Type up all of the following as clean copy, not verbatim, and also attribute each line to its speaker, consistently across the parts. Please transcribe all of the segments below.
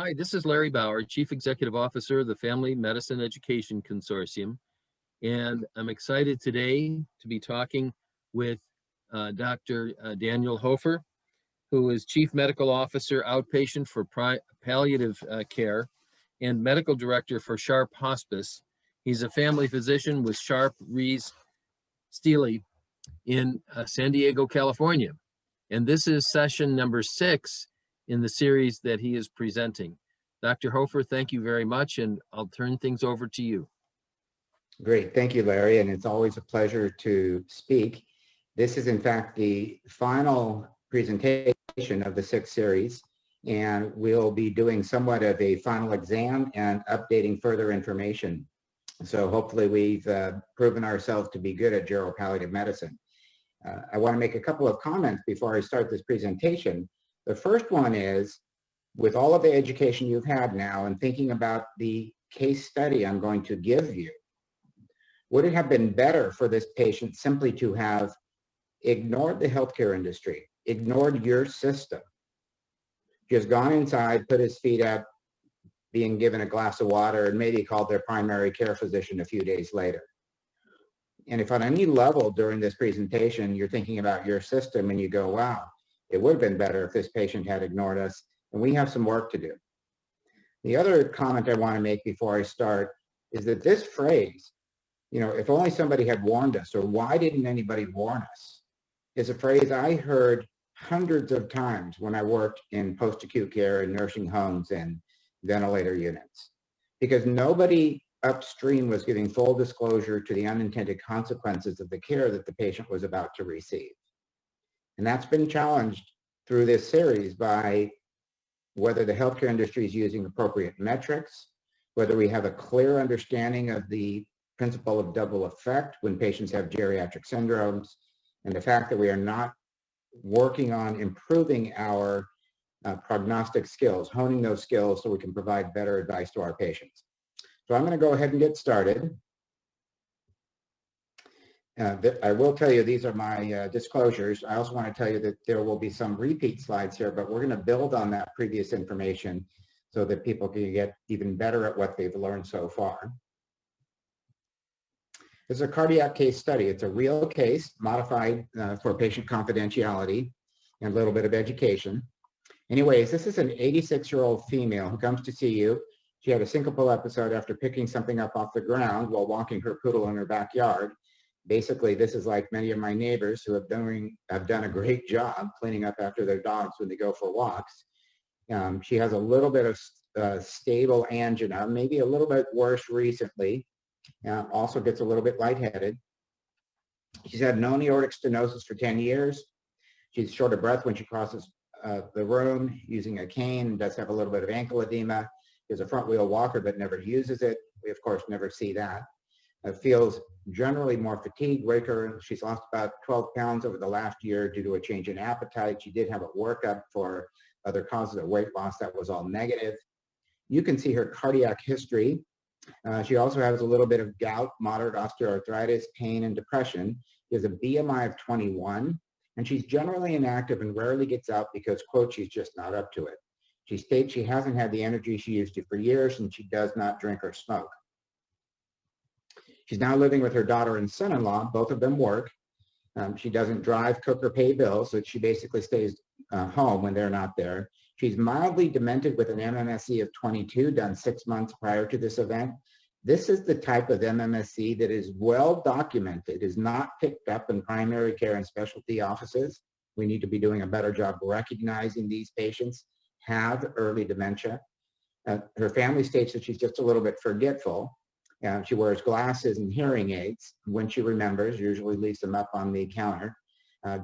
Speaker 1: Hi, this is Larry Bauer, Chief Executive Officer of the Family Medicine Education Consortium. And I'm excited today to be talking with Dr. Daniel Hofer, who is Chief Medical Officer, Outpatient for Palliative Care and Medical Director for Sharp Hospice. He's a family physician with Sharp Rees Steele in San Diego, California. And this is session number 6 in the series that he is presenting. Dr. Hofer, thank you very much, and I'll turn things over to you.
Speaker 2: Great, thank you, Larry, and it's always a pleasure to speak. This is in fact the final presentation of the 6th series, and we'll be doing somewhat of a final exam and updating further information. So hopefully we've proven ourselves to be good at geropalliative medicine. I want to make a couple of comments before I start this presentation. The first one is, with all of the education you've had now and thinking about the case study I'm going to give you, would it have been better for this patient simply to have ignored the healthcare industry, ignored your system, just gone inside, put his feet up, being given a glass of water, and maybe called their primary care physician a few days later? And if on any level during this presentation you're thinking about your system and you go, wow, it would have been better if this patient had ignored us, and we have some work to do. The other comment I want to make before I start is that this phrase, if only somebody had warned us, or why didn't anybody warn us, is a phrase I heard hundreds of times when I worked in post-acute care and nursing homes and ventilator units, because nobody upstream was giving full disclosure to the unintended consequences of the care that the patient was about to receive. And that's been challenged through this series by whether the healthcare industry is using appropriate metrics, whether we have a clear understanding of the principle of double effect when patients have geriatric syndromes, and the fact that we are not working on improving our prognostic skills, honing those skills so we can provide better advice to our patients. So I'm going to go ahead and get started. I will tell you, these are my disclosures. I also want to tell you that there will be some repeat slides here, but we're going to build on that previous information so that people can get even better at what they've learned so far. This is a cardiac case study. It's a real case modified for patient confidentiality and a little bit of education. Anyways, this is an 86-year-old female who comes to see you. She had a syncopal episode after picking something up off the ground while walking her poodle in her backyard. Basically, this is like many of my neighbors who have done a great job cleaning up after their dogs when they go for walks. She has a little bit of stable angina, maybe a little bit worse recently. Also gets a little bit lightheaded. She's had known aortic stenosis for 10 years. She's short of breath when she crosses the room using a cane, does have a little bit of ankle edema. She has a front wheel walker but never uses it. We, of course, never see that. Feels generally more fatigued, weaker. She's lost about 12 pounds over the last year due to a change in appetite. She did have a workup for other causes of weight loss that was all negative. You can see her cardiac history. She also has a little bit of gout, moderate osteoarthritis, pain, and depression. She has a BMI of 21, and she's generally inactive and rarely gets out because, quote, she's just not up to it. She states she hasn't had the energy she used to for years, and she does not drink or smoke. She's now living with her daughter and son-in-law. Both of them work. She doesn't drive, cook, or pay bills, so she basically stays home when they're not there. She's mildly demented with an MMSE of 22, done 6 months prior to this event. This is the type of MMSE that is well documented, is not picked up in primary care and specialty offices. We need to be doing a better job recognizing these patients have early dementia. Her family states that she's just a little bit forgetful. She wears glasses and hearing aids. When she remembers, usually leaves them up on the counter.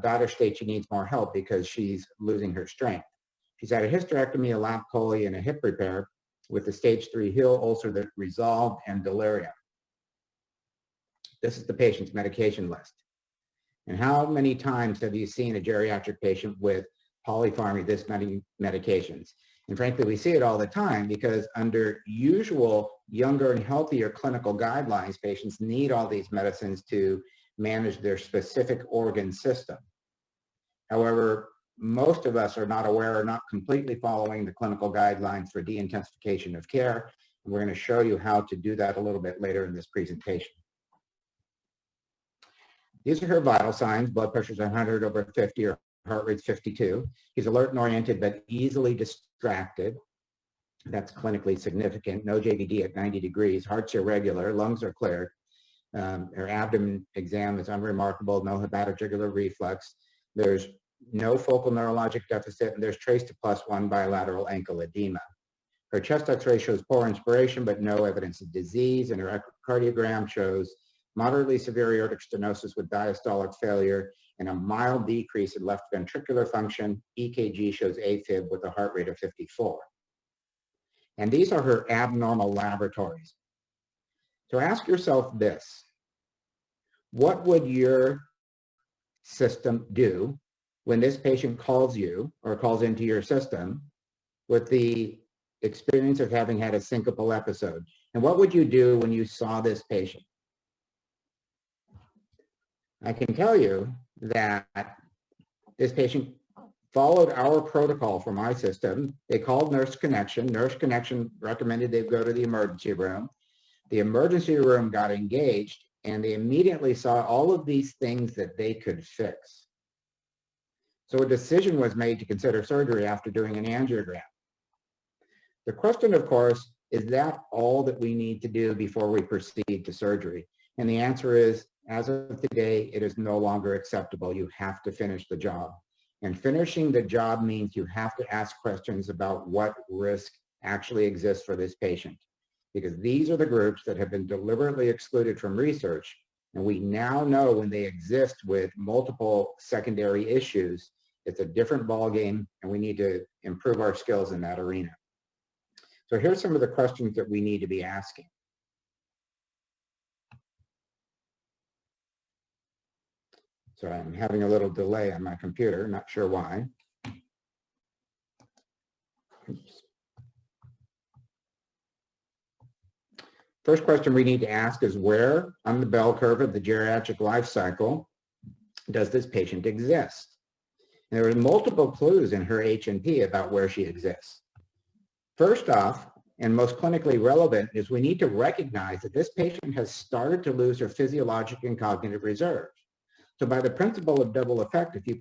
Speaker 2: Daughter states she needs more help because she's losing her strength. She's had a hysterectomy, a lap chole, and a hip repair with a stage 3 heel ulcer that resolved and delirium. This is the patient's medication list. And how many times have you seen a geriatric patient with polypharmacy, this many medications? And frankly, we see it all the time because under usual younger and healthier clinical guidelines, patients need all these medicines to manage their specific organ system. However, most of us are not aware or not completely following the clinical guidelines for de-intensification of care. And we're going to show you how to do that a little bit later in this presentation. These are her vital signs. Blood pressure is 100/50 or heart rate's 52. He's alert and oriented, but easily distracted. That's clinically significant. No JVD at 90 degrees. Heart's irregular. Lungs are clear. Her abdomen exam is unremarkable. No hepatojugular reflux. There's no focal neurologic deficit, and there's trace to +1 bilateral ankle edema. Her chest X-ray shows poor inspiration, but no evidence of disease, and her echocardiogram shows moderately severe aortic stenosis with diastolic failure and a mild decrease in left ventricular function. EKG shows AFib with a heart rate of 54. And these are her abnormal laboratories. So ask yourself this: what would your system do when this patient calls you or calls into your system with the experience of having had a syncopal episode? And what would you do when you saw this patient? I can tell you that this patient followed our protocol for my system. They called Nurse Connection. Nurse Connection recommended they go to the emergency room. The emergency room got engaged, and they immediately saw all of these things that they could fix. So a decision was made to consider surgery after doing an angiogram. The question, of course, is that all that we need to do before we proceed to surgery? And the answer is, as of today, it is no longer acceptable. You have to finish the job. And finishing the job means you have to ask questions about what risk actually exists for this patient, because these are the groups that have been deliberately excluded from research. And we now know when they exist with multiple secondary issues, it's a different ballgame, and we need to improve our skills in that arena. So here's some of the questions that we need to be asking. So I'm having a little delay on my computer, not sure why. Oops. First question we need to ask is, where on the bell curve of the geriatric life cycle does this patient exist? And there are multiple clues in her H&P about where she exists. First off, and most clinically relevant, is we need to recognize that this patient has started to lose her physiologic and cognitive reserve. So by the principle of double effect, if you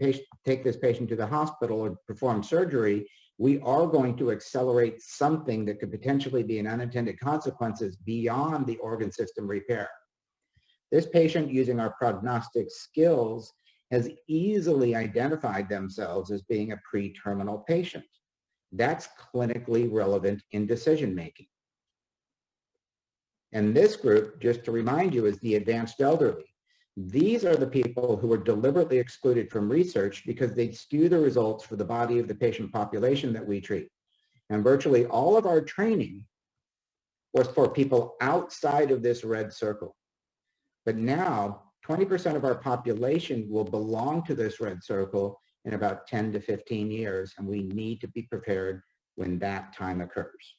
Speaker 2: take this patient to the hospital or perform surgery, we are going to accelerate something that could potentially be an unintended consequences beyond the organ system repair. This patient, using our prognostic skills, has easily identified themselves as being a pre-terminal patient. That's clinically relevant in decision-making. And this group, just to remind you, is the advanced elderly. These are the people who were deliberately excluded from research because they skew the results for the body of the patient population that we treat. And virtually all of our training was for people outside of this red circle. But now 20% of our population will belong to this red circle in about 10 to 15 years, and we need to be prepared when that time occurs.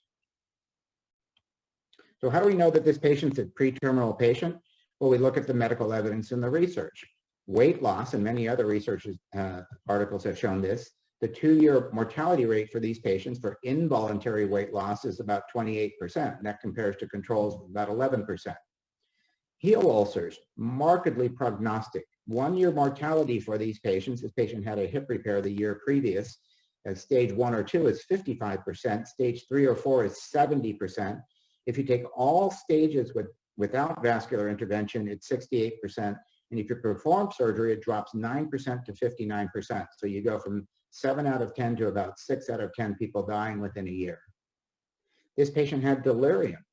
Speaker 2: So how do we know that this patient's a pre-terminal patient? Well, we look at the medical evidence and the research. Weight loss, and many other research articles have shown this, the 2-year mortality rate for these patients for involuntary weight loss is about 28%. And that compares to controls of about 11%. Heel ulcers, markedly prognostic. 1-year mortality for these patients. This patient had a hip repair the year previous. Stage 1 or 2 is 55%. Stage 3 or 4 is 70%. If you take all stages without vascular intervention, it's 68%. And if you perform surgery, it drops 9% to 59%. So you go from 7 out of 10 to about 6 out of 10 people dying within a year. This patient had delirium,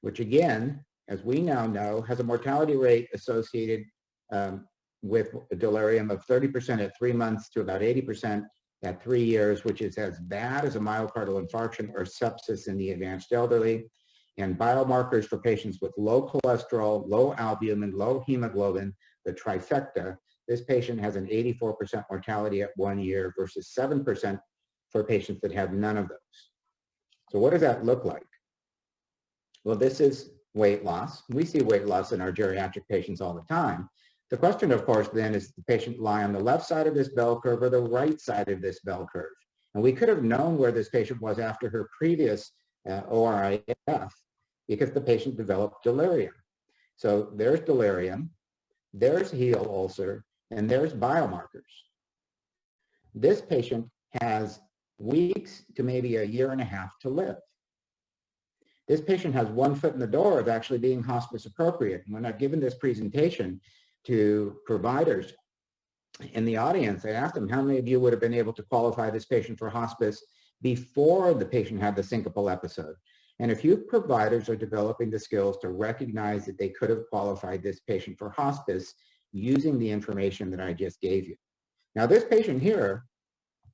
Speaker 2: which again, as we now know, has a mortality rate associated with a delirium of 30% at 3 months to about 80% at 3 years, which is as bad as a myocardial infarction or sepsis in the advanced elderly. And biomarkers for patients with low cholesterol, low albumin, low hemoglobin, the trifecta, this patient has an 84% mortality at 1 year versus 7% for patients that have none of those. So what does that look like? Well, this is weight loss. We see weight loss in our geriatric patients all the time, The question, of course, then is the patient lie on the left side of this bell curve or the right side of this bell curve? And we could have known where this patient was after her previous ORIF because the patient developed delirium. So there's delirium, there's heel ulcer, and there's biomarkers. This patient has weeks to maybe a year and a half to live. This patient has one foot in the door of actually being hospice appropriate. And when I've given this presentation to providers in the audience, I asked them how many of you would have been able to qualify this patient for hospice before the patient had the syncopal episode. And a few providers are developing the skills to recognize that they could have qualified this patient for hospice using the information that I just gave you. Now, this patient here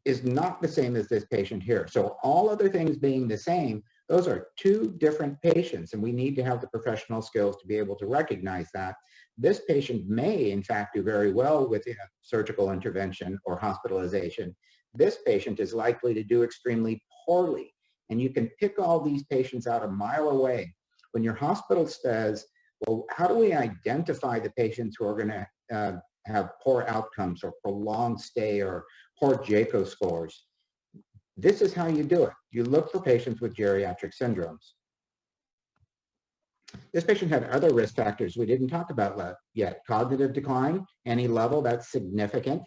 Speaker 2: is not the same as this patient here. So all other things being the same, those are two different patients, and we need to have the professional skills to be able to recognize that. This patient may, in fact, do very well with surgical intervention or hospitalization. This patient is likely to do extremely poorly. And you can pick all these patients out a mile away. When your hospital says, well, how do we identify the patients who are going to have poor outcomes or prolonged stay or poor JCAHO scores? This is how you do it. You look for patients with geriatric syndromes. This patient had other risk factors we didn't talk about yet. Cognitive decline, any level, that's significant.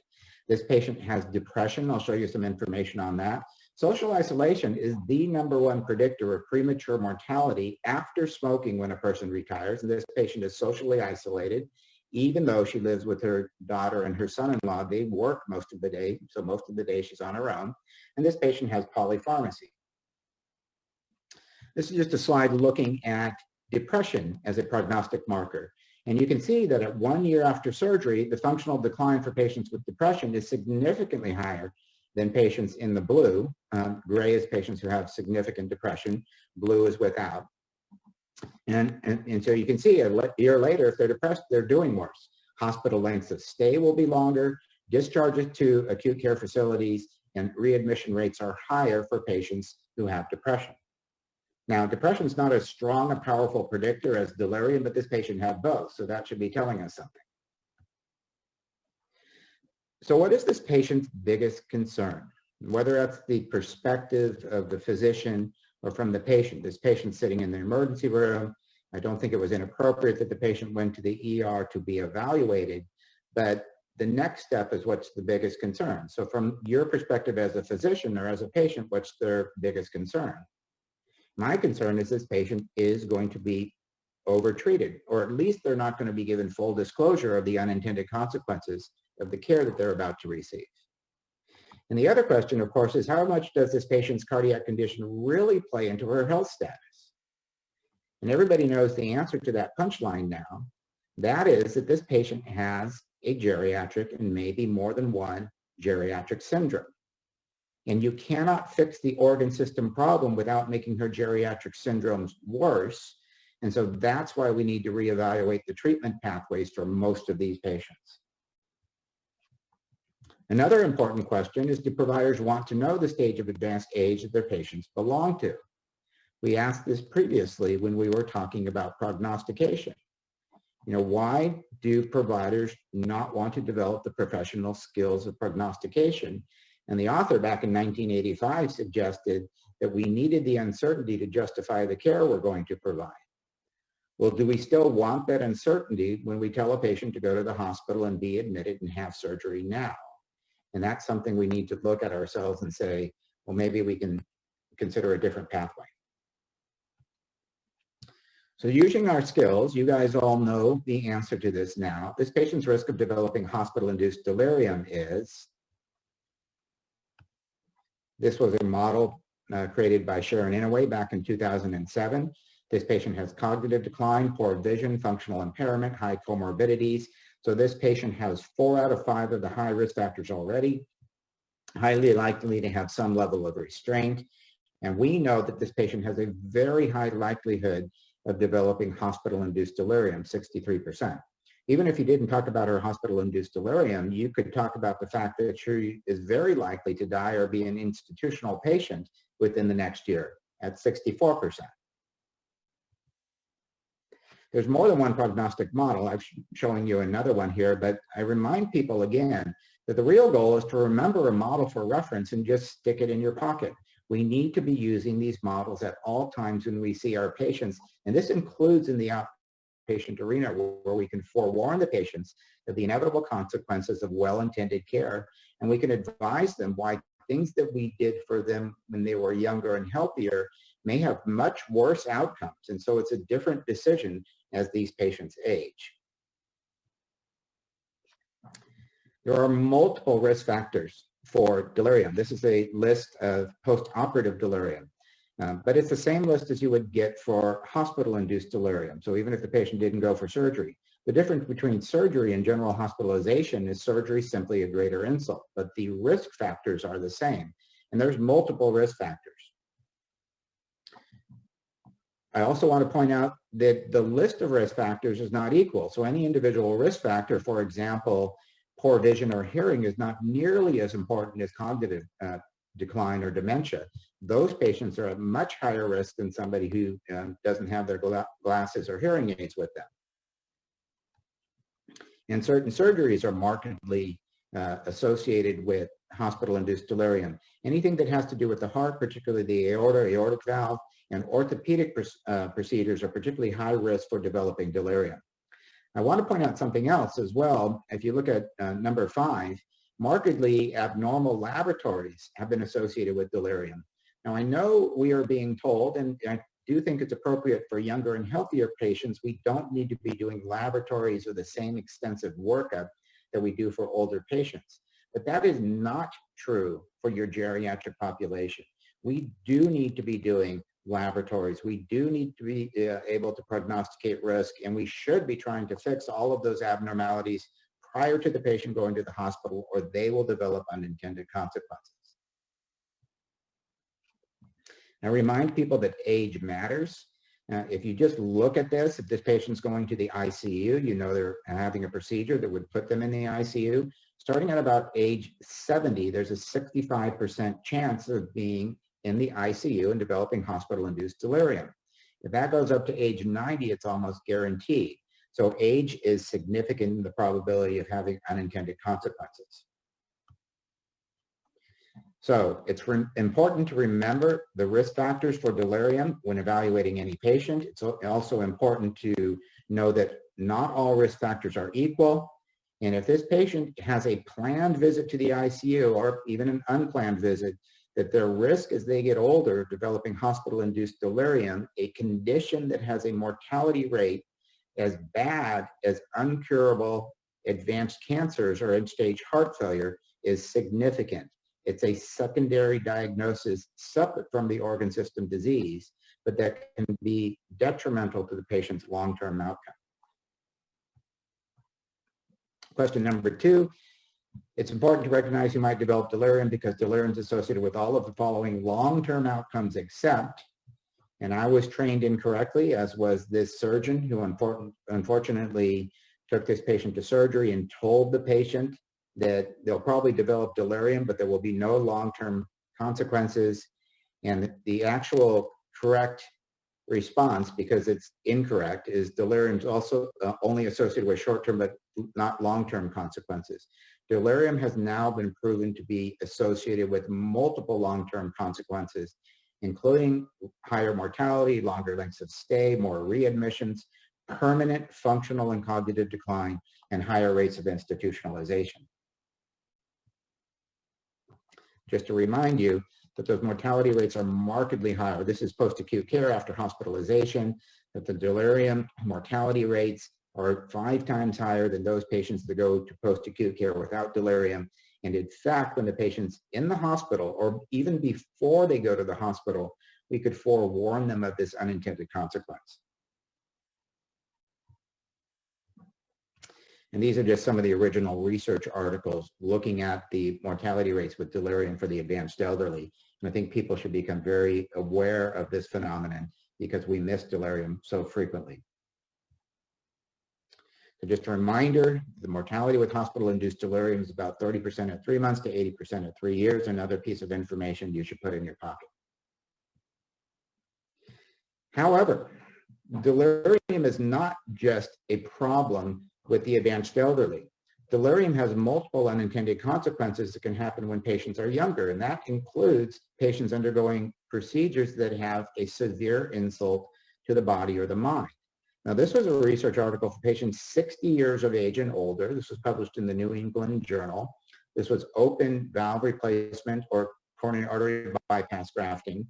Speaker 2: This patient has depression. I'll show you some information on that. Social isolation is the #1 predictor of premature mortality after smoking when a person retires. And this patient is socially isolated, even though she lives with her daughter and her son-in-law. They work most of the day, so most of the day she's on her own. And this patient has polypharmacy. This is just a slide looking at depression as a prognostic marker. And you can see that at 1 year after surgery, the functional decline for patients with depression is significantly higher than patients in the blue. Gray is patients who have significant depression. Blue is without. And so you can see a year later, if they're depressed, they're doing worse. Hospital lengths of stay will be longer. Discharges to acute care facilities and readmission rates are higher for patients who have depression. Now, depression is not as strong a powerful predictor as delirium, but this patient had both, so that should be telling us something. So what is this patient's biggest concern? Whether that's the perspective of the physician or from the patient. This patient sitting in the emergency room, I don't think it was inappropriate that the patient went to the ER to be evaluated, but the next step is what's the biggest concern. So from your perspective as a physician or as a patient, what's their biggest concern? My concern is this patient is going to be overtreated, or at least they're not going to be given full disclosure of the unintended consequences of the care that they're about to receive. And the other question, of course, is how much does this patient's cardiac condition really play into her health status? And everybody knows the answer to that punchline now. That is that this patient has a geriatric and maybe more than one geriatric syndrome. And you cannot fix the organ system problem without making her geriatric syndromes worse. And so that's why we need to reevaluate the treatment pathways for most of these patients. Another important question is, do providers want to know the stage of advanced age that their patients belong to? We asked this previously when we were talking about prognostication. Why do providers not want to develop the professional skills of prognostication? And the author back in 1985 suggested that we needed the uncertainty to justify the care we're going to provide. Well, do we still want that uncertainty when we tell a patient to go to the hospital and be admitted and have surgery now? And that's something we need to look at ourselves and say, well, maybe we can consider a different pathway. So using our skills, you guys all know the answer to this now. This patient's risk of developing hospital-induced delirium is, this was a model created by Sharon Inouye back in 2007. This patient has cognitive decline, poor vision, functional impairment, high comorbidities. So this patient has 4 out of 5 of the high risk factors already, highly likely to have some level of restraint. And we know that this patient has a very high likelihood of developing hospital-induced delirium, 63%. Even if you didn't talk about her hospital-induced delirium, you could talk about the fact that she is very likely to die or be an institutional patient within the next year at 64%. There's more than one prognostic model. I'm showing you another one here, but I remind people again that the real goal is to remember a model for reference and just stick it in your pocket. We need to be using these models at all times when we see our patients, and this includes in the outpatient arena where we can forewarn the patients of the inevitable consequences of well-intended care, and we can advise them why things that we did for them when they were younger and healthier may have much worse outcomes. And so it's a different decision as these patients age. There are multiple risk factors for delirium. This is a list of post-operative delirium, but it's the same list as you would get for hospital-induced delirium. So even if the patient didn't go for surgery, the difference between surgery and general hospitalization is surgery is simply a greater insult, but the risk factors are the same, and there's multiple risk factors. I also want to point out that the list of risk factors is not equal. So any individual risk factor, for example, poor vision or hearing, is not nearly as important as cognitive decline or dementia. Those patients are at much higher risk than somebody who doesn't have their glasses or hearing aids with them. And certain surgeries are markedly associated with hospital-induced delirium. Anything that has to do with the heart, particularly the aorta, aortic valve, and orthopedic procedures are particularly high risk for developing delirium. I want to point out something else as well. If you look at number 5, markedly abnormal laboratories have been associated with delirium. Now, I know we are being told, and I do think it's appropriate for younger and healthier patients, we don't need to be doing laboratories or the same extensive workup that we do for older patients. But that is not true for your geriatric population. We do need to be doing laboratories. We do need to be able to prognosticate risk, and we should be trying to fix all of those abnormalities prior to the patient going to the hospital, or they will develop unintended consequences. I remind people that age matters. If you just look at this, if this patient's going to the ICU, you know they're having a procedure that would put them in the ICU. Starting at about age 70, there's a 65% chance of being in the ICU and developing hospital-induced delirium. If that goes up to age 90, it's almost guaranteed. So age is significant in the probability of having unintended consequences. So it's important to remember the risk factors for delirium when evaluating any patient. It's also important to know that not all risk factors are equal. And if this patient has a planned visit to the ICU or even an unplanned visit, that their risk as they get older of developing hospital-induced delirium, a condition that has a mortality rate as bad as uncurable advanced cancers or end-stage heart failure, is significant. It's a secondary diagnosis separate from the organ system disease, but that can be detrimental to the patient's long-term outcome. Question number 2. It's important to recognize you might develop delirium because delirium is associated with all of the following long-term outcomes except, and I was trained incorrectly, as was this surgeon who unfortunately took this patient to surgery and told the patient that they'll probably develop delirium, but there will be no long-term consequences. And the actual correct response, because it's incorrect, is delirium is also only associated with short-term but not long-term consequences. Delirium has now been proven to be associated with multiple long-term consequences, including higher mortality, longer lengths of stay, more readmissions, permanent functional and cognitive decline, and higher rates of institutionalization. Just to remind you that those mortality rates are markedly higher. This is post-acute care after hospitalization, that the delirium mortality rates are 5 times higher than those patients that go to post-acute care without delirium. And in fact, when the patient's in the hospital, or even before they go to the hospital, we could forewarn them of this unintended consequence. And these are just some of the original research articles looking at the mortality rates with delirium for the advanced elderly. And I think people should become very aware of this phenomenon because we miss delirium so frequently. So just a reminder, the mortality with hospital-induced delirium is about 30% at 3 months to 80% at 3 years. Another piece of information you should put in your pocket. However, delirium is not just a problem with the advanced elderly. Delirium has multiple unintended consequences that can happen when patients are younger, and that includes patients undergoing procedures that have a severe insult to the body or the mind. Now, this was a research article for patients 60 years of age and older. This was published in the New England Journal. This was open valve replacement or coronary artery bypass grafting.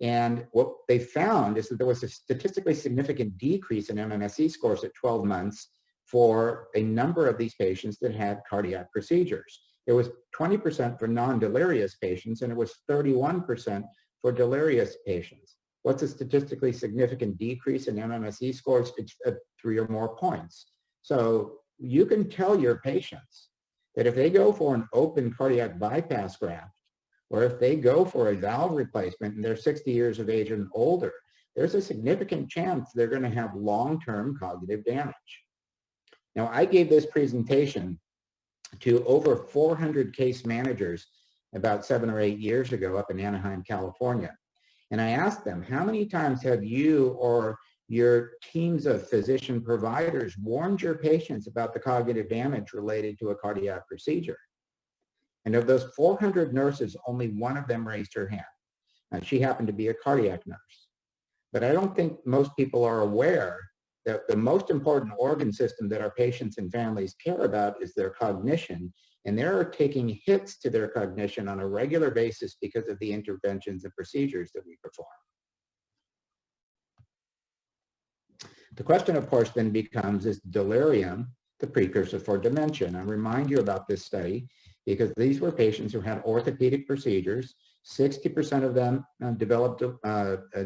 Speaker 2: And what they found is that there was a statistically significant decrease in MMSE scores at 12 months for a number of these patients that had cardiac procedures. It was 20% for non-delirious patients, and it was 31% for delirious patients. What's a statistically significant decrease in MMSE scores? It's 3 or more points. So you can tell your patients that if they go for an open cardiac bypass graft, or if they go for a valve replacement and they're 60 years of age and older, there's a significant chance they're going to have long-term cognitive damage. Now, I gave this presentation to over 400 case managers about 7 or 8 years ago up in Anaheim, California. And I asked them, how many times have you or your teams of physician providers warned your patients about the cognitive damage related to a cardiac procedure? And of those 400 nurses, only one of them raised her hand. And she happened to be a cardiac nurse. But I don't think most people are aware that the most important organ system that our patients and families care about is their cognition. And they're taking hits to their cognition on a regular basis because of the interventions and procedures that we perform. The question, of course, then becomes, is delirium the precursor for dementia? And I remind you about this study because these were patients who had orthopedic procedures. 60% of them developed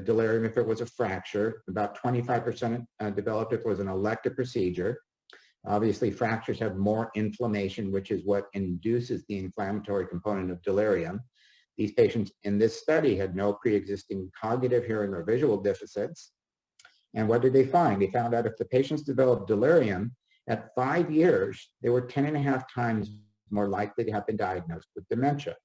Speaker 2: delirium if it was a fracture. About 25% developed if it was an elective procedure. Obviously, fractures have more inflammation, which is what induces the inflammatory component of delirium. These patients in this study had no pre-existing cognitive, hearing, or visual deficits. And what did they find? They found out if the patients developed delirium, at 5 years, they were 10.5 times more likely to have been diagnosed with dementia.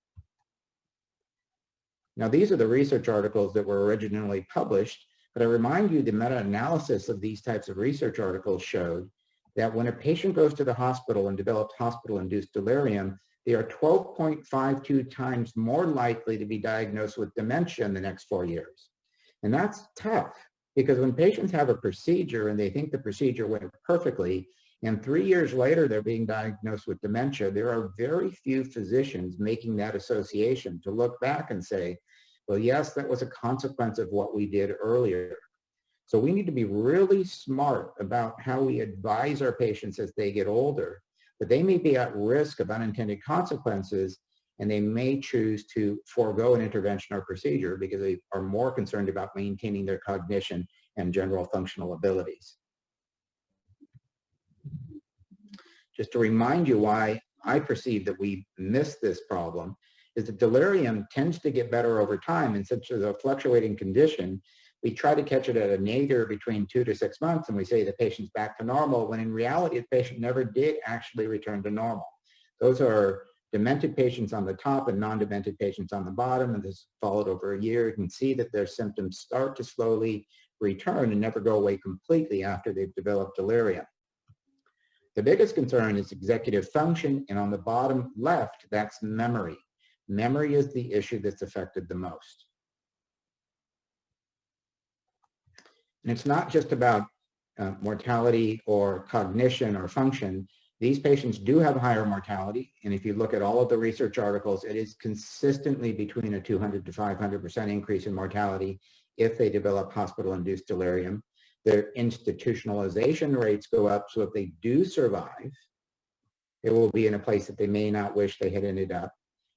Speaker 2: Now, these are the research articles that were originally published, but I remind you the meta-analysis of these types of research articles showed that when a patient goes to the hospital and develops hospital-induced delirium, they are 12.52 times more likely to be diagnosed with dementia in the next 4 years. And that's tough because when patients have a procedure and they think the procedure went perfectly, and 3 years later they're being diagnosed with dementia, there are very few physicians making that association to look back and say, well, yes, that was a consequence of what we did earlier. So we need to be really smart about how we advise our patients as they get older, but they may be at risk of unintended consequences, and they may choose to forego an intervention or procedure because they are more concerned about maintaining their cognition and general functional abilities. Just to remind you why I perceive that we miss this problem is that delirium tends to get better over time, and since it's a fluctuating condition, we try to catch it at a nadir between 2 to 6 months, and we say the patient's back to normal, when in reality, the patient never did actually return to normal. Those are demented patients on the top and non-demented patients on the bottom, and this followed over a year. You can see that their symptoms start to slowly return and never go away completely after they've developed delirium. The biggest concern is executive function, and on the bottom left, that's memory. Memory is the issue that's affected the most. And it's not just about mortality or cognition or function. These patients do have higher mortality, and if you look at all of the research articles, it is consistently between a 200 to 500% increase in mortality if they develop hospital-induced delirium. Their institutionalization rates go up, so if they do survive, it will be in a place that they may not wish they had ended up.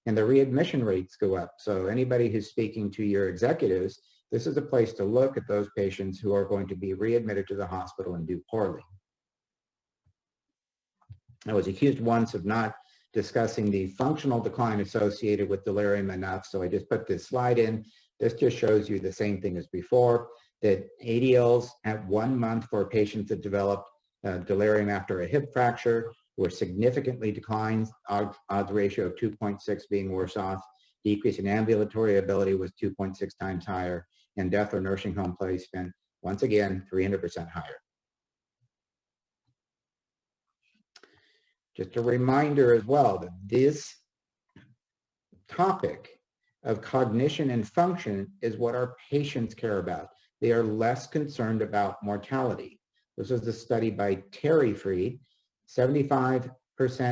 Speaker 2: And the readmission rates go up. So anybody who's speaking to your executives, this is a place to look at those patients who are going to be readmitted to the hospital and do poorly. I was accused once of not discussing the functional decline associated with delirium enough, so I just put this slide in. This just shows you the same thing as before, that ADLs at 1 month for patients that developed delirium after a hip fracture were significantly declined, odds ratio of 2.6 being worse off. Decrease in ambulatory ability was 2.6 times higher, and death or nursing home placement Once again, 300% higher. Just a reminder as well that this topic of cognition and function is what our patients care about. They are less concerned about mortality. This was a study by Terry Freed. 75%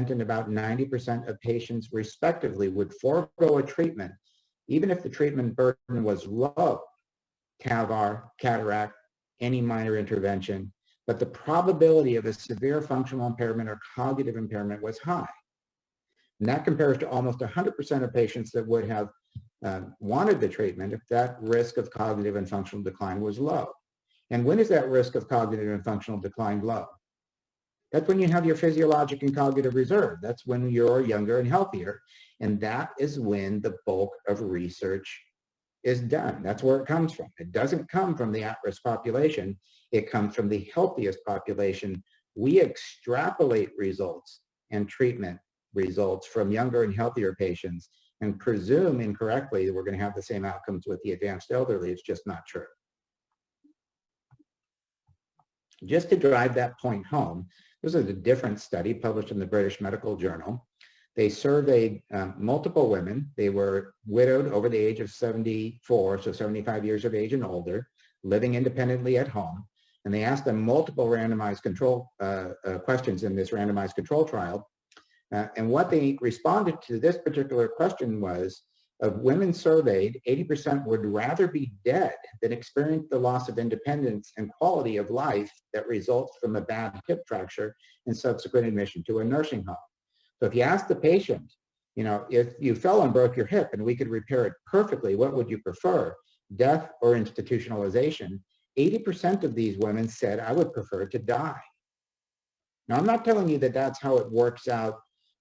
Speaker 2: and about 90% of patients respectively would forego a treatment, even if the treatment burden was low, TAVR, cataract, any minor intervention, but the probability of a severe functional impairment or cognitive impairment was high. And that compares to almost 100% of patients that would have wanted the treatment if that risk of cognitive and functional decline was low. And when is that risk of cognitive and functional decline low? That's when you have your physiologic and cognitive reserve. That's when you're younger and healthier. And that is when the bulk of research is done. That's where it comes from. It doesn't come from the at-risk population. It comes from the healthiest population. We extrapolate results and treatment results from younger and healthier patients and presume incorrectly that we're going to have the same outcomes with the advanced elderly. It's just not true. Just to drive that point home, this is a different study published in the British Medical Journal. They surveyed multiple women. They were widowed over the age of 74, so 75 years of age and older, living independently at home. And they asked them multiple randomized control questions in this randomized control trial. And what they responded to this particular question was, of women surveyed, 80% would rather be dead than experience the loss of independence and quality of life that results from a bad hip fracture and subsequent admission to a nursing home. So if you ask the patient, you know, if you fell and broke your hip and we could repair it perfectly, what would you prefer, death or institutionalization? 80% of these women said, I would prefer to die. Now, I'm not telling you that that's how it works out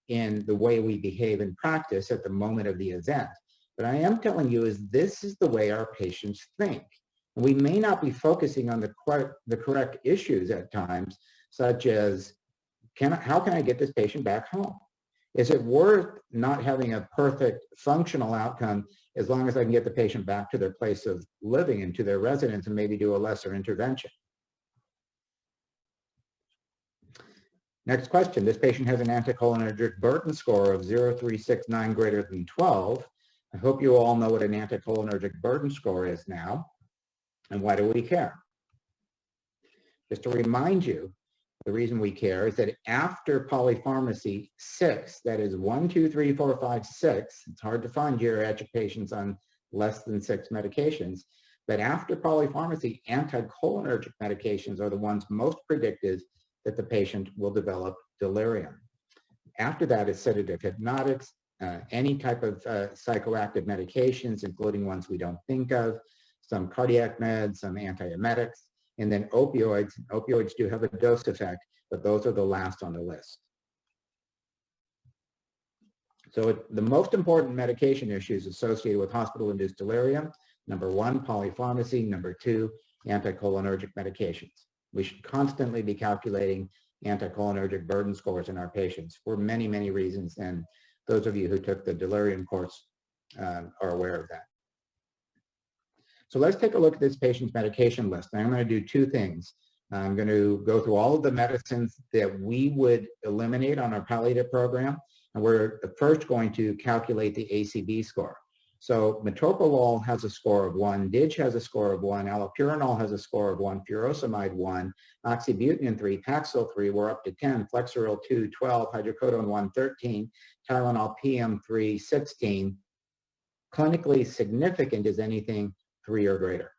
Speaker 2: in the way we behave in practice at the moment of the event. But I am telling you is this is the way our patients think. And we may not be focusing on the correct issues at times, such as, how can I get this patient back home? Is it worth not having a perfect functional outcome as long as I can get the patient back to their place of living and to their residence and maybe do a lesser intervention? Next question. This patient has an anticholinergic burden score of 0.369 greater than 12. I hope you all know what an anticholinergic burden score is now. And why do we care? Just to remind you, the reason we care is that after polypharmacy 6, that is 1, 2, 3, 4, 5, 6, it's hard to find geriatric patients on less than 6 medications, but after polypharmacy, anticholinergic medications are the ones most predictive that the patient will develop delirium. After that is sedative hypnotics, any type of psychoactive medications, including ones we don't think of, some cardiac meds, some antiemetics, and then opioids. Opioids do have a dose effect, but those are the last on the list. So the most important medication issues associated with hospital-induced delirium, number 1, polypharmacy, number 2, anticholinergic medications. We should constantly be calculating anticholinergic burden scores in our patients for many, many reasons, and those of you who took the delirium course are aware of that. So let's take a look at this patient's medication list. And I'm going to do 2 things. I'm going to go through all of the medicines that we would eliminate on our palliative program, and we're first going to calculate the ACB score. So metoprolol has a score of 1, DIG has a score of 1, allopurinol has a score of 1, furosemide 1, oxybutynin 3, Paxil 3, we're up to 10, Flexeril 2, 12, hydrocodone 1, 13, Tylenol PM 3, 16. Clinically significant is anything 3 or greater.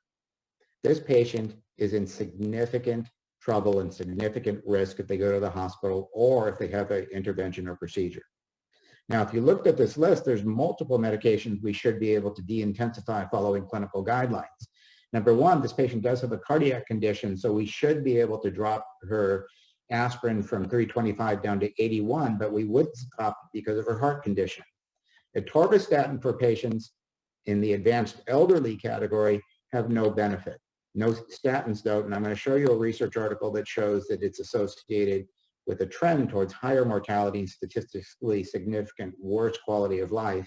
Speaker 2: This patient is in significant trouble and significant risk if they go to the hospital or if they have an intervention or procedure. Now, if you looked at this list, there's multiple medications we should be able to de-intensify following clinical guidelines. Number 1, this patient does have a cardiac condition, so we should be able to drop her aspirin from 325 down to 81, but we wouldn't stop because of her heart condition. Atorvastatin for patients in the advanced elderly category have no benefit. No statins don't, and I'm going to show you a research article that shows that it's associated with a trend towards higher mortality and statistically significant worse quality of life.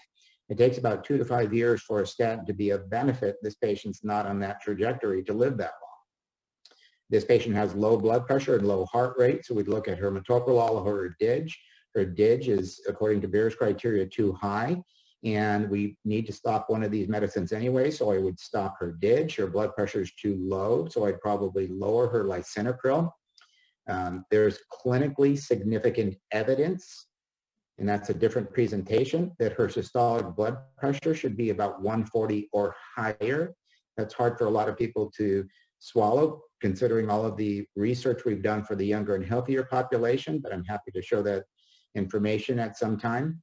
Speaker 2: It takes about 2 to 5 years for a statin to be of benefit. This patient's not on that trajectory to live that long. This patient has low blood pressure and low heart rate, so we'd look at her metoprolol or her DIG. Her DIG is, according to Beer's criteria, too high, and we need to stop one of these medicines anyway, so I would stop her DIG. Her blood pressure is too low, so I'd probably lower her lisinopril. There's clinically significant evidence, and that's a different presentation, that her systolic blood pressure should be about 140 or higher. That's hard for a lot of people to swallow, considering all of the research we've done for the younger and healthier population, but I'm happy to show that information at some time.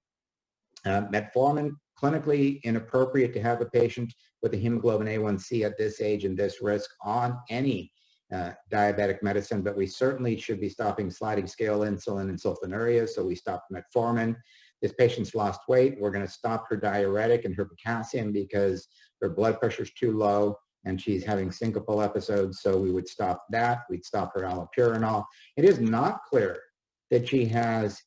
Speaker 2: Metformin, clinically inappropriate to have a patient with a hemoglobin A1C at this age and this risk on any diabetic medicine, but we certainly should be stopping sliding scale insulin and sulfonylurea, so we stopped metformin. This patient's lost weight. We're going to stop her diuretic and her potassium because her blood pressure is too low and she's having syncopal episodes, so we would stop that. We'd stop her allopurinol. It is not clear that she has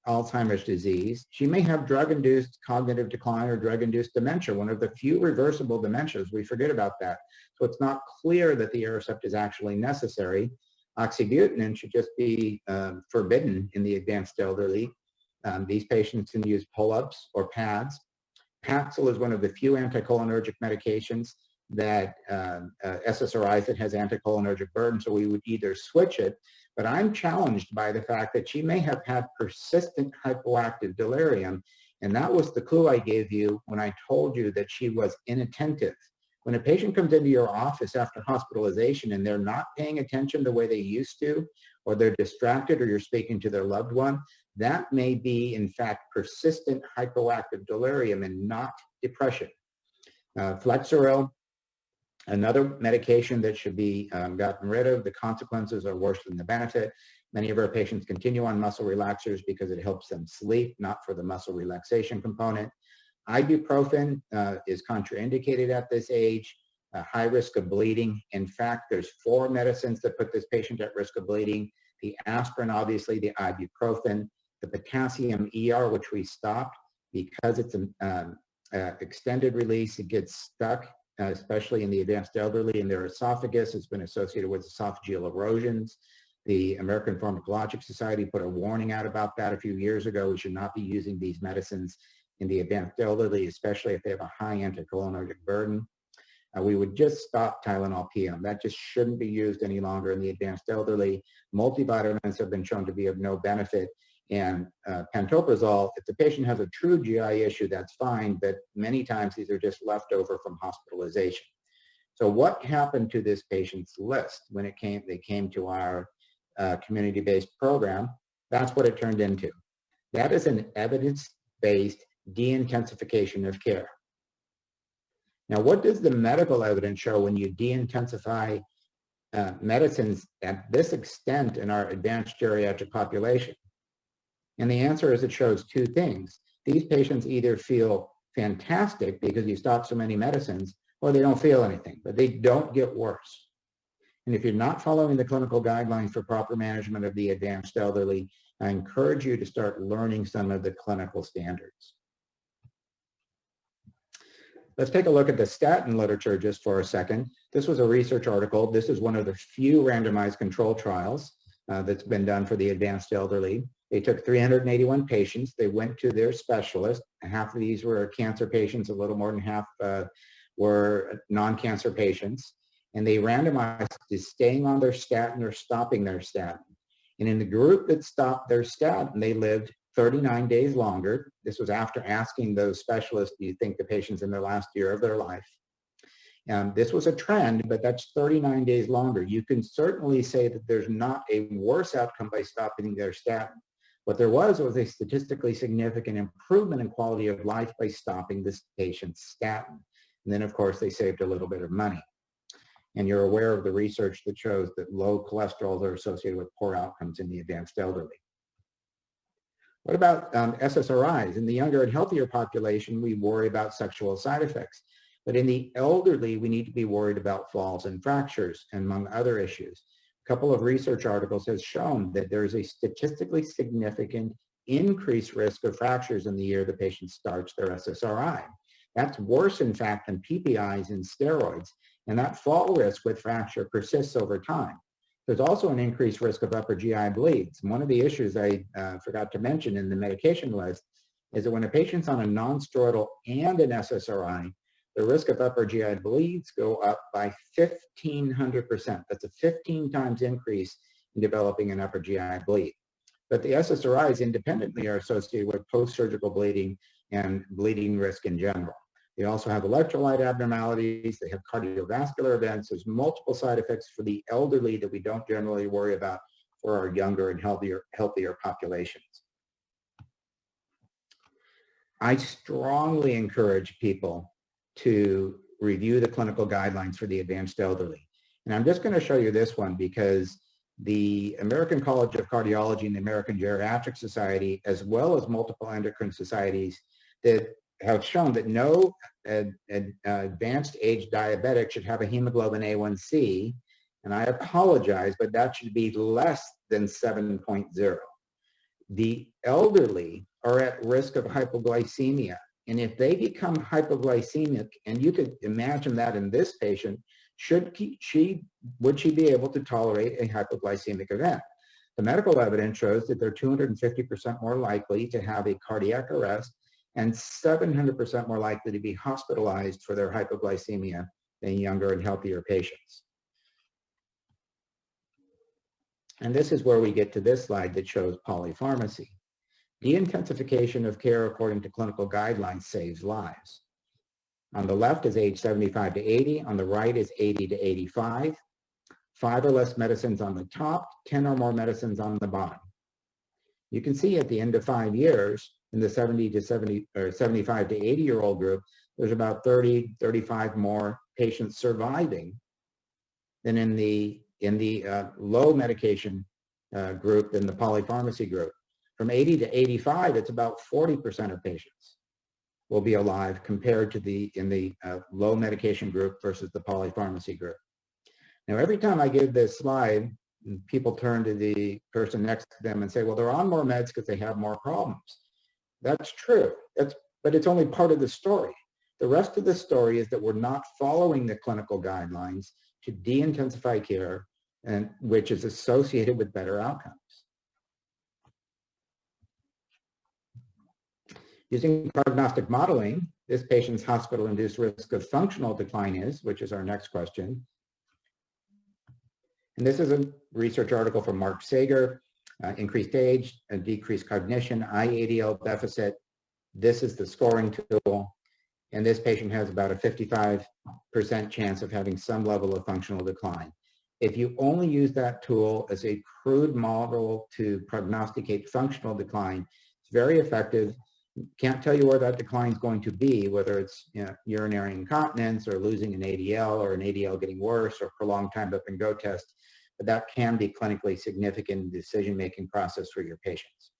Speaker 2: Alzheimer's disease. She may have drug-induced cognitive decline or drug-induced dementia, one of the few reversible dementias. We forget about that. So it's not clear that the Aricept is actually necessary. Oxybutynin should just be forbidden in the advanced elderly. These patients can use pull-ups or pads. Paxil is one of the few anticholinergic medications that SSRIs that has anticholinergic burden, so we would either switch it, but I'm challenged by the fact that she may have had persistent hypoactive delirium, and that was the clue I gave you when I told you that she was inattentive. When a patient comes into your office after hospitalization and they're not paying attention the way they used to, or they're distracted, or you're speaking to their loved one, that may be, in fact, persistent hypoactive delirium and not depression. Flexeril, another medication that should be gotten rid of. The consequences are worse than the benefit. Many of our patients continue on muscle relaxers because it helps them sleep, not for the muscle relaxation component. Ibuprofen is contraindicated at this age, high risk of bleeding. In fact, there's 4 medicines that put this patient at risk of bleeding. The aspirin, obviously, the ibuprofen, the potassium ER, which we stopped because it's an extended release. It gets stuck, especially in the advanced elderly, in their esophagus. It's been associated with esophageal erosions. The American Pharmacologic Society put a warning out about that a few years ago. We should not be using these medicines in the advanced elderly, especially if they have a high anticholinergic burden. We would just stop Tylenol PM. That just shouldn't be used any longer in the advanced elderly. Multivitamins have been shown to be of no benefit. And pantoprazole, if the patient has a true GI issue, that's fine, but many times these are just leftover from hospitalization. So what happened to this patient's list when they came to our community-based program? That's what it turned into. That is an evidence-based de-intensification of care. Now, what does the medical evidence show when you de-intensify medicines at this extent in our advanced geriatric population? And the answer is it shows 2 things. These patients either feel fantastic because you stop so many medicines, or they don't feel anything, but they don't get worse. And if you're not following the clinical guidelines for proper management of the advanced elderly, I encourage you to start learning some of the clinical standards. Let's take a look at the statin literature just for a second. This was a research article. This is one of the few randomized control trials that's been done for the advanced elderly. They took 381 patients. They went to their specialist. Half of these were cancer patients. A little more than half were non-cancer patients. And they randomized to staying on their statin or stopping their statin. And in the group that stopped their statin, they lived 39 days longer. This was after asking those specialists, do you think the patient's in their last year of their life? This was a trend, but that's 39 days longer. You can certainly say that there's not a worse outcome by stopping their statin. What there was a statistically significant improvement in quality of life by stopping this patient's statin. And then, of course, they saved a little bit of money. And you're aware of the research that shows that low cholesterols are associated with poor outcomes in the advanced elderly. What about SSRIs? In the younger and healthier population, we worry about sexual side effects. But in the elderly, we need to be worried about falls and fractures, among other issues. A couple of research articles have shown that there is a statistically significant increased risk of fractures in the year the patient starts their SSRI. That's worse, in fact, than PPIs and steroids. And that fall risk with fracture persists over time. There's also an increased risk of upper GI bleeds. One of the issues I forgot to mention in the medication list is that when a patient's on a non-steroidal and an SSRI, the risk of upper GI bleeds go up by 1,500%. That's a 15 times increase in developing an upper GI bleed. But the SSRIs independently are associated with post-surgical bleeding and bleeding risk in general. They also have electrolyte abnormalities. They have cardiovascular events. There's multiple side effects for the elderly that we don't generally worry about for our younger and healthier populations. I strongly encourage people to review the clinical guidelines for the advanced elderly. And I'm just going to show you this one because the American College of Cardiology and the American Geriatric Society, as well as multiple endocrine societies, that have shown that no advanced age diabetic should have a hemoglobin A1C, and I apologize, but that should be less than 7.0. The elderly are at risk of hypoglycemia, and if they become hypoglycemic, and you could imagine that in this patient, would she be able to tolerate a hypoglycemic event? The medical evidence shows that they're 250% more likely to have a cardiac arrest and 700% more likely to be hospitalized for their hypoglycemia than younger and healthier patients. And this is where we get to this slide that shows polypharmacy. De-intensification of care according to clinical guidelines saves lives. On the left is age 75 to 80, on the right is 80 to 85. 5 or less medicines on the top, 10 or more medicines on the bottom. You can see at the end of 5 years, in the 75 to 80-year-old group, there's about 35 more patients surviving than in the low medication group than the polypharmacy group. From 80 to 85, it's about 40% of patients will be alive compared to in the low medication group versus the polypharmacy group. Now, every time I give this slide, people turn to the person next to them and say, well, they're on more meds because they have more problems. That's true, but it's only part of the story. The rest of the story is that we're not following the clinical guidelines to de-intensify care, and which is associated with better outcomes. Using prognostic modeling, this patient's hospital-induced risk of functional decline is, which is our next question. And this is a research article from Mark Sager, increased age, and decreased cognition, IADL deficit. This is the scoring tool. And this patient has about a 55% chance of having some level of functional decline. If you only use that tool as a crude model to prognosticate functional decline, it's very effective. Can't tell you where that decline is going to be, whether it's urinary incontinence or losing an ADL or an ADL getting worse or prolonged time up and go test, but that can be clinically significant in the decision-making process for your patients.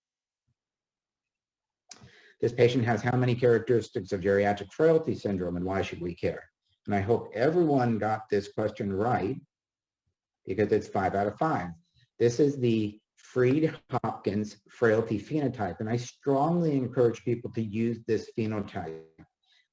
Speaker 2: This patient has how many characteristics of geriatric frailty syndrome, and why should we care? And I hope everyone got this question right, because it's 5 out of 5. This is the Fried-Hopkins frailty phenotype, and I strongly encourage people to use this phenotype.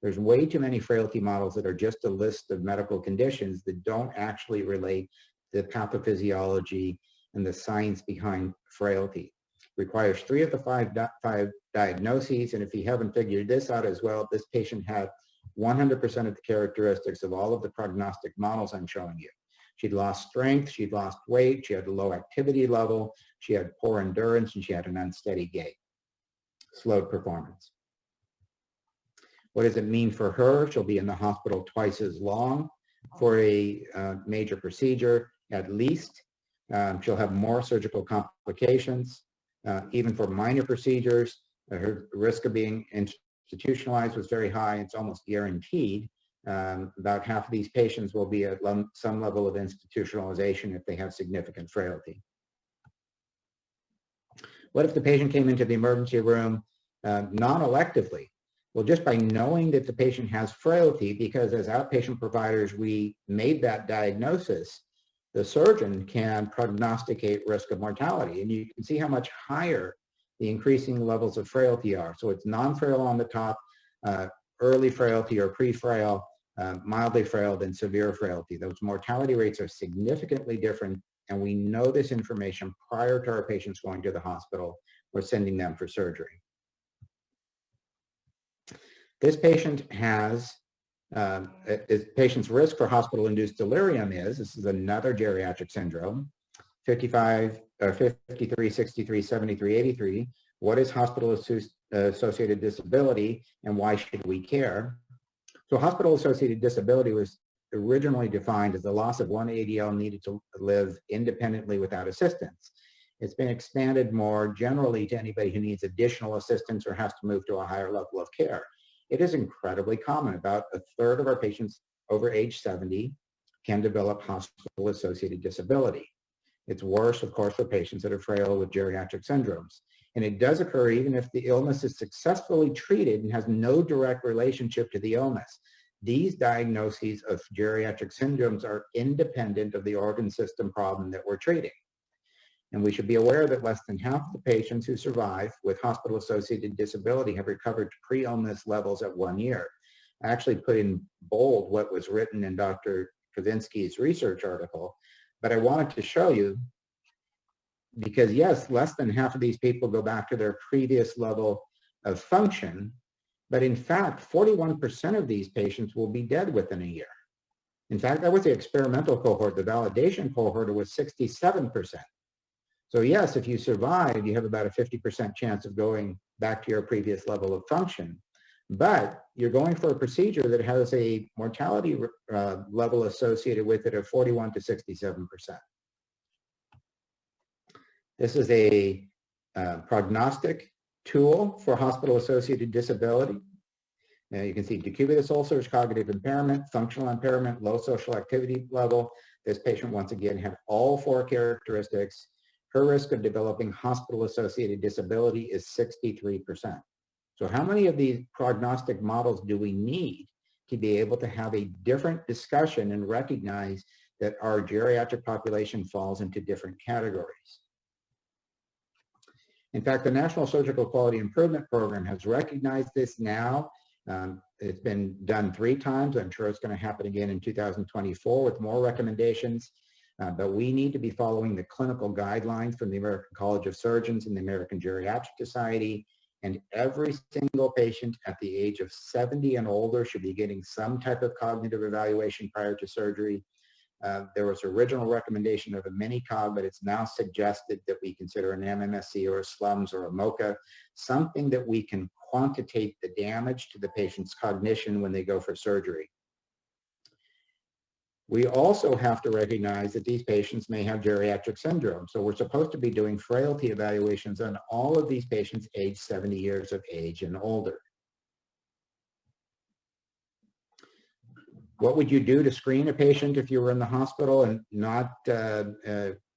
Speaker 2: There's way too many frailty models that are just a list of medical conditions that don't actually relate to the pathophysiology and the science behind frailty. Requires 3 of the 5 diagnoses, and if you haven't figured this out as well, this patient had 100% of the characteristics of all of the prognostic models I'm showing you. She'd lost strength, she'd lost weight, she had a low activity level, she had poor endurance, and she had an unsteady gait, slowed performance. What does it mean for her? She'll be in the hospital twice as long for a major procedure, at least. She'll have more surgical complications. Even for minor procedures, her risk of being institutionalized was very high. It's almost guaranteed. About half of these patients will be at some level of institutionalization if they have significant frailty. What if the patient came into the emergency room non-electively? Well, just by knowing that the patient has frailty, because as outpatient providers, we made that diagnosis, the surgeon can prognosticate risk of mortality. And you can see how much higher the increasing levels of frailty are. So it's non-frail on the top, early frailty or pre-frail, mildly frail than severe frailty. Those mortality rates are significantly different, and we know this information prior to our patients going to the hospital or sending them for surgery. This patient has, this patient's risk for hospital-induced delirium this is another geriatric syndrome, 55, 53, 63, 73, 83. What is hospital-associated disability, and why should we care? So hospital-associated disability was originally defined as the loss of one ADL needed to live independently without assistance. It's been expanded more generally to anybody who needs additional assistance or has to move to a higher level of care. It is incredibly common. About a third of our patients over age 70 can develop hospital-associated disability. It's worse, of course, for patients that are frail with geriatric syndromes. And it does occur even if the illness is successfully treated and has no direct relationship to the illness. These diagnoses of geriatric syndromes are independent of the organ system problem that we're treating. And we should be aware that less than half of the patients who survive with hospital-associated disability have recovered to pre-illness levels at 1 year. I actually put in bold what was written in Dr. Kavinsky's research article, but I wanted to show you, because yes, less than half of these people go back to their previous level of function, but in fact, 41% of these patients will be dead within a year. In fact, that was the experimental cohort. The validation cohort was 67%. So yes, if you survive, you have about a 50% chance of going back to your previous level of function, but you're going for a procedure that has a mortality level associated with it of 41 to 67%. This is a prognostic tool for hospital-associated disability. Now you can see decubitus ulcers, cognitive impairment, functional impairment, low social activity level. This patient, once again, had all 4 characteristics. Her risk of developing hospital-associated disability is 63%. So how many of these prognostic models do we need to be able to have a different discussion and recognize that our geriatric population falls into different categories? In fact, the National Surgical Quality Improvement Program has recognized this now. It's been done 3 times. I'm sure it's going to happen again in 2024 with more recommendations. But we need to be following the clinical guidelines from the American College of Surgeons and the American Geriatric Society. And every single patient at the age of 70 and older should be getting some type of cognitive evaluation prior to surgery. There was original recommendation of a mini-cog, but it's now suggested that we consider an MMSE or a SLUMS or a MOCA, something that we can quantitate the damage to the patient's cognition when they go for surgery. We also have to recognize that these patients may have geriatric syndrome. So we're supposed to be doing frailty evaluations on all of these patients aged 70 years of age and older. What would you do to screen a patient if you were in the hospital and not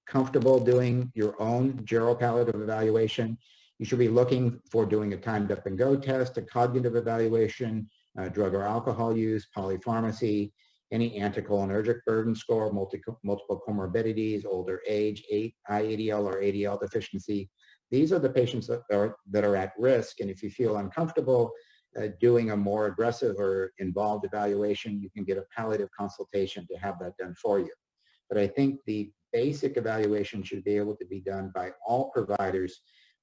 Speaker 2: comfortable doing your own geropalliative evaluation? You should be looking for doing a timed up and go test, a cognitive evaluation, drug or alcohol use, polypharmacy, any anticholinergic burden score, multiple comorbidities, older age, IADL or ADL deficiency. These are the patients that are at risk, and if you feel uncomfortable doing a more aggressive or involved evaluation, you can get a palliative consultation to have that done for you. But I think the basic evaluation should be able to be done by all providers.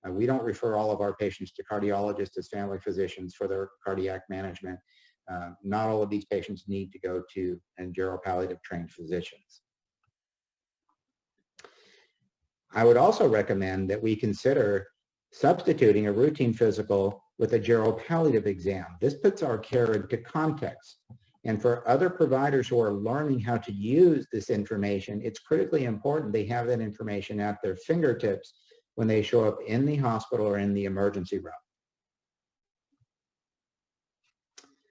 Speaker 2: We don't refer all of our patients to cardiologists as family physicians for their cardiac management. Not all of these patients need to go to geropalliative trained physicians. I would also recommend that we consider substituting a routine physical with a geropalliative exam. This puts our care into context. And for other providers who are learning how to use this information, it's critically important they have that information at their fingertips when they show up in the hospital or in the emergency room.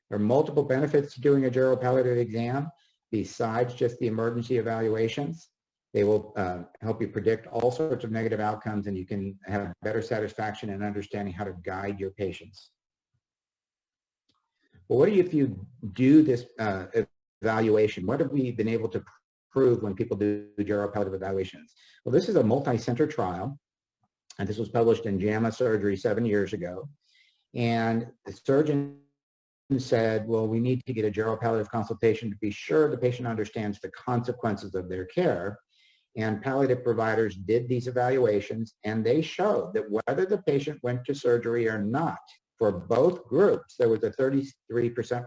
Speaker 2: There are multiple benefits to doing a geropalliative exam besides just the emergency evaluations. They will help you predict all sorts of negative outcomes, and you can have better satisfaction in understanding how to guide your patients. Well, what if you do this evaluation? What have we been able to prove when people do geropalliative evaluations? Well, this is a multi-center trial, and this was published in JAMA Surgery 7 years ago. And the surgeons said, well, we need to get a geropalliative consultation to be sure the patient understands the consequences of their care. And palliative providers did these evaluations, and they showed that whether the patient went to surgery or not, for both groups, there was a 33%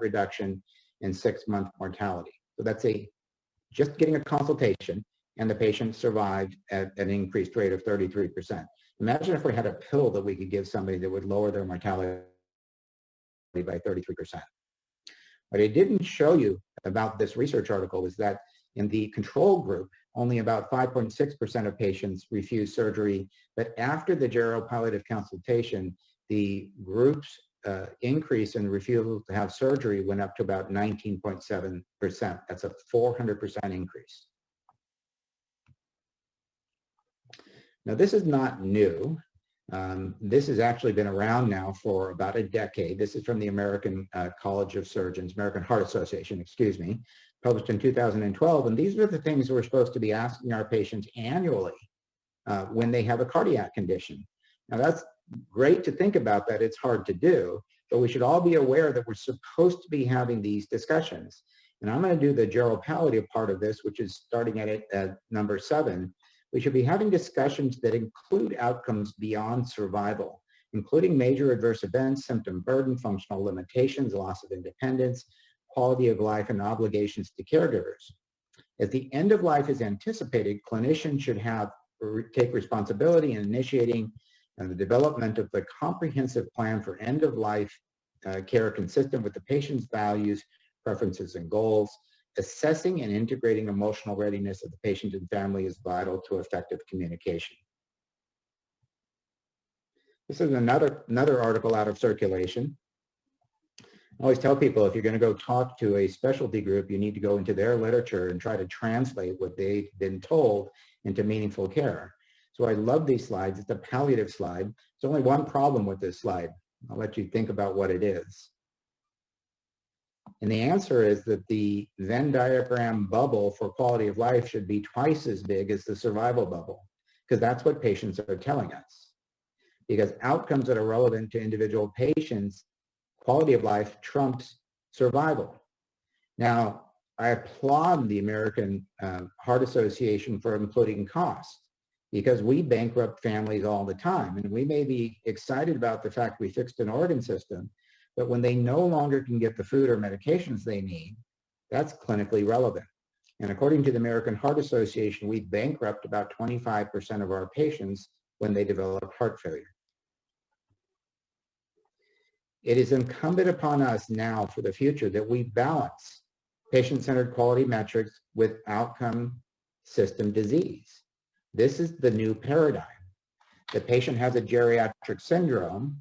Speaker 2: reduction in 6-month mortality. So that's just getting a consultation, and the patient survived at an increased rate of 33%. Imagine if we had a pill that we could give somebody that would lower their mortality by 33%. What I didn't show you about this research article was that in the control group, only about 5.6% of patients refused surgery, but after the geropalliative consultation, the group's increase in refusal to have surgery went up to about 19.7%. That's a 400% increase. Now, this is not new. This has actually been around now for about a decade. This is from the American College of Surgeons, American Heart Association, excuse me, published in 2012. And these are the things we're supposed to be asking our patients annually when they have a cardiac condition. Now, that's great to think about that. It's hard to do, but we should all be aware that we're supposed to be having these discussions. And I'm going to do the geropalliative part of this, which is starting at number 7. We should be having discussions that include outcomes beyond survival, including major adverse events, symptom burden, functional limitations, loss of independence, quality of life, and obligations to caregivers. As the end of life is anticipated, clinicians should take responsibility in initiating the development of the comprehensive plan for end of life care consistent with the patient's values, preferences, and goals. Assessing and integrating emotional readiness of the patient and family is vital to effective communication. This is another article out of Circulation. I always tell people, if you're going to go talk to a specialty group, you need to go into their literature and try to translate what they've been told into meaningful care. So I love these slides. It's a palliative slide. There's only one problem with this slide. I'll let you think about what it is. And the answer is that the Venn diagram bubble for quality of life should be twice as big as the survival bubble, because that's what patients are telling us. Because outcomes that are relevant to individual patients, quality of life trumps survival. Now, I applaud the American Heart Association for including cost, because we bankrupt families all the time. And we may be excited about the fact we fixed an organ system, but when they no longer can get the food or medications they need, that's clinically relevant. And according to the American Heart Association, we bankrupt about 25% of our patients when they develop heart failure. It is incumbent upon us now for the future that we balance patient-centered quality metrics with outcome system disease. This is the new paradigm. The patient has a geriatric syndrome.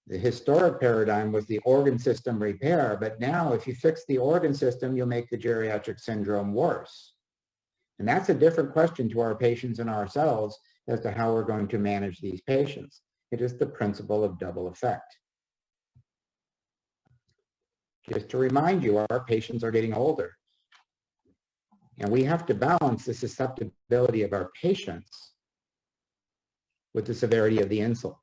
Speaker 2: The historic paradigm was the organ system repair, but now if you fix the organ system, you'll make the geriatric syndrome worse. And that's a different question to our patients and ourselves as to how we're going to manage these patients. It is the principle of double effect. Just to remind you, our patients are getting older. And we have to balance the susceptibility of our patients with the severity of the insult.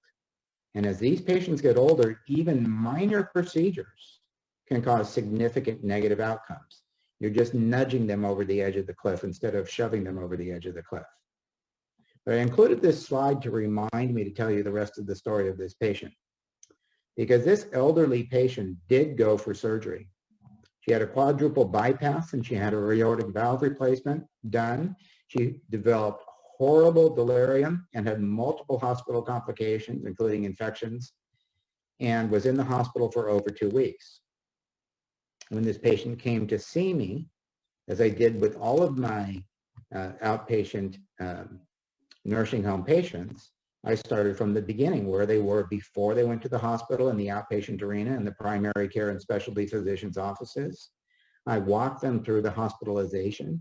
Speaker 2: And as these patients get older, even minor procedures can cause significant negative outcomes. You're just nudging them over the edge of the cliff instead of shoving them over the edge of the cliff. But I included this slide to remind me to tell you the rest of the story of this patient, because this elderly patient did go for surgery. She had a quadruple bypass and she had a aortic valve replacement done. She developed horrible delirium and had multiple hospital complications, including infections, and was in the hospital for over 2 weeks. When this patient came to see me, as I did with all of my outpatient nursing home patients, I started from the beginning, where they were before they went to the hospital in the outpatient arena in the primary care and specialty physicians' offices. I walked them through the hospitalization,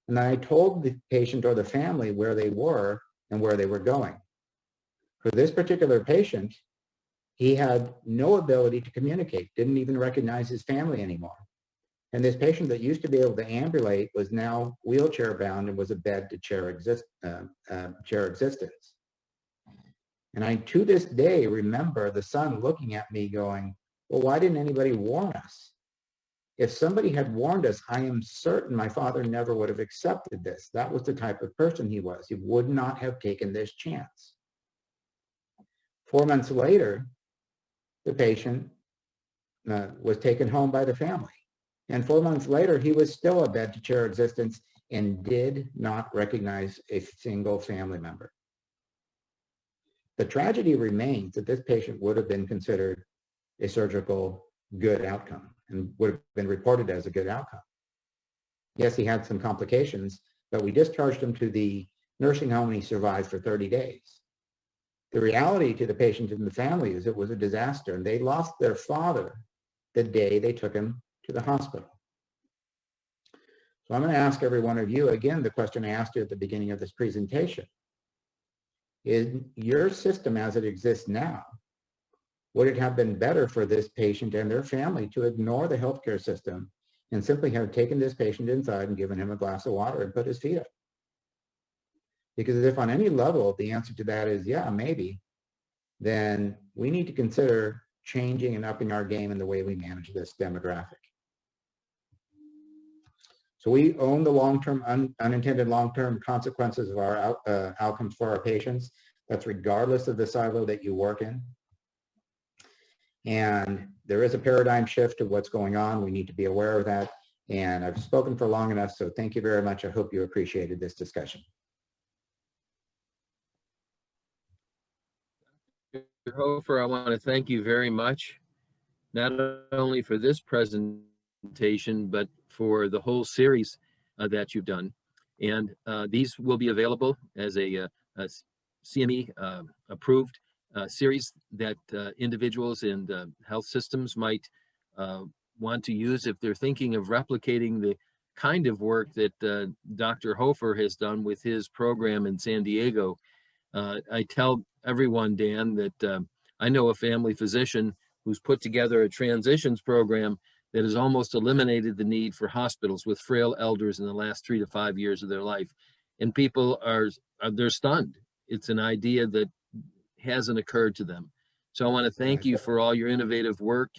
Speaker 2: and then I told the patient or the family where they were and where they were going. For this particular patient, he had no ability to communicate, didn't even recognize his family anymore. And this patient that used to be able to ambulate was now wheelchair bound and was a bed to chair existence. And I, to this day, remember the son looking at me going, Well, why didn't anybody warn us? If somebody had warned us, I am certain my father never would have accepted this. That was the type of person he was. He would not have taken this chance. 4 months later, the patient was taken home by the family. And 4 months later, he was still a bed-to-chair existence and did not recognize a single family member. The tragedy remains that this patient would have been considered a surgical good outcome and would have been reported as a good outcome. Yes, he had some complications, but we discharged him to the nursing home and he survived for 30 days. The reality to the patient and the family is it was a disaster, and they lost their father the day they took him to the hospital. So I'm going to ask every one of you again the question I asked you at the beginning of this presentation. In your system as it exists now, would it have been better for this patient and their family to ignore the healthcare system and simply have taken this patient inside and given him a glass of water and put his feet up? Because if on any level the answer to that is yeah, maybe, then we need to consider changing and upping our game in the way we manage this demographic. So we own the long-term, unintended long-term consequences of our outcomes for our patients. That's regardless of the silo that you work in. And there is a paradigm shift to what's going on. We need to be aware of that. And I've spoken for long enough, so thank you very much. I hope you appreciated this discussion.
Speaker 1: Dr. Hofer, I want to thank you very much, not only for this presentation, but for the whole series that you've done. And these will be available as a CME approved series that individuals and health systems might want to use if they're thinking of replicating the kind of work that Dr. Hofer has done with his program in San Diego. I tell everyone, Dan, that I know a family physician who's put together a transitions program that has almost eliminated the need for hospitals with frail elders in the last 3 to 5 years of their life. And people they're stunned. It's an idea that hasn't occurred to them. So I want to thank you for all your innovative work.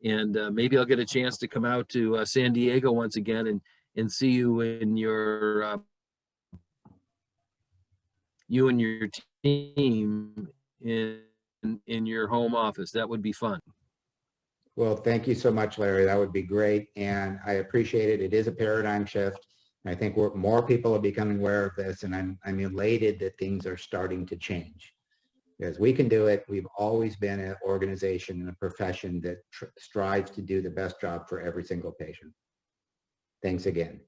Speaker 1: And maybe I'll get a chance to come out to San Diego once again and see you in your you and your team in your home office. That would be fun.
Speaker 2: Well, thank you so much, Larry. That would be great. And I appreciate it. It is a paradigm shift. I think more people are becoming aware of this, and I'm elated that things are starting to change. Because we can do it. We've always been an organization and a profession that strives to do the best job for every single patient. Thanks again.